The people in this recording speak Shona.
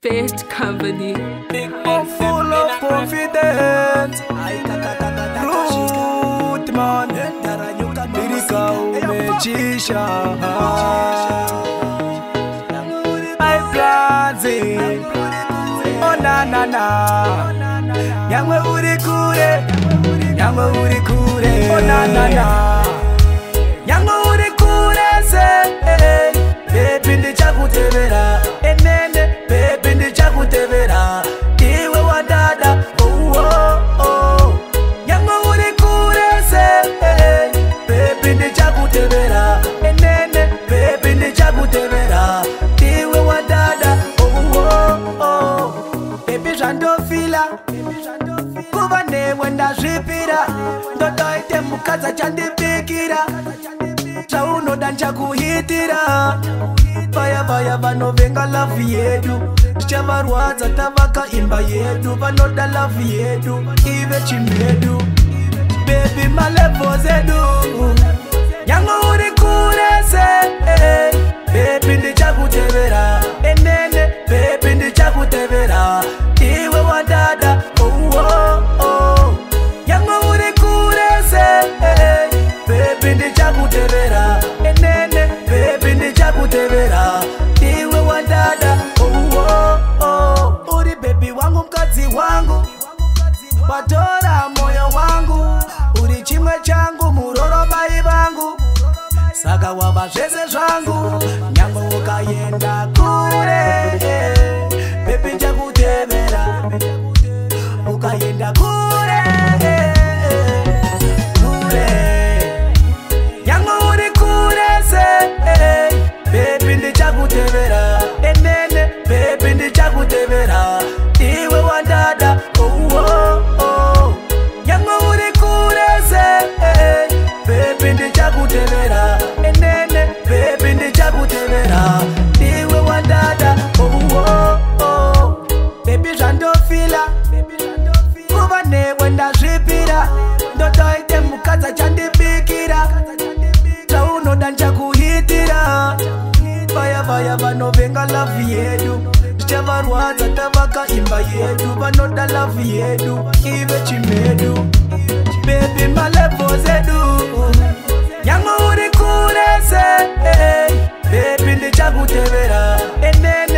Faith Company. I'm full of confidence. Root man, Lirika umechisha. I planting. Oh na na na. Nyangwe urikure. Nyangwe urikure. Oh na na na. Nyangwe urikure se. Baby ndichakutevera. Enene. Baby ndichakutevera. Iwe wadada. Oh oh oh. Nyangwe urikure se. Baby ndichakutevera. Enene. Baby ndichakutevera. Iwe wadada. Oh oh oh. Baby zvandofila. Kuva newe ndazvipira. Ndotoite mukadzi chandibikira. Chaunoda nchakuhitira. Vaya vaya vanovenga love yedu. Tichavarwadza tavaka imba yedu. Vanoda love yedu ive chimedu. Baby malevels edu. Nyangwe uri kure se. Baby ndichakutevera. Enene baby ndichakutevera. Iwe wadada. Oh oh oh. Nyangwe uri kure se. Baby ndichakutevera. Enene baby ndichakutevera. Iwe wadada. Oh oh oh. Uri baby wangu mkadzi wangu. Watora moyo wangu. Uri chimwe changu muroro mai vangu. Saka wava zvese zvangu. Nyangwe ukayenda kure. Baby ndichakutevera. Ukayenda kure. Baby ndichakutevera. Enene baby ndichakutevera. Iwe wadada. Oh oh oh. Nyangwe uri kure se. Baby ndichakutevera. Enene baby ndichakutevera. Iwe wadada. Oh oh oh. Baby zvandofila. Kuva newe ndazvipira. Ndotoite mukadzi chandibikira. Chaunoda nchakuhitira. Vaya vaya vanovenga love yedu. Tichavarwadza tavaka imba yedu. Vanoda love yedu ive chimedu. Baby malevels edu. Nyangwe uri kure se. Baby ndichakutevera. Enene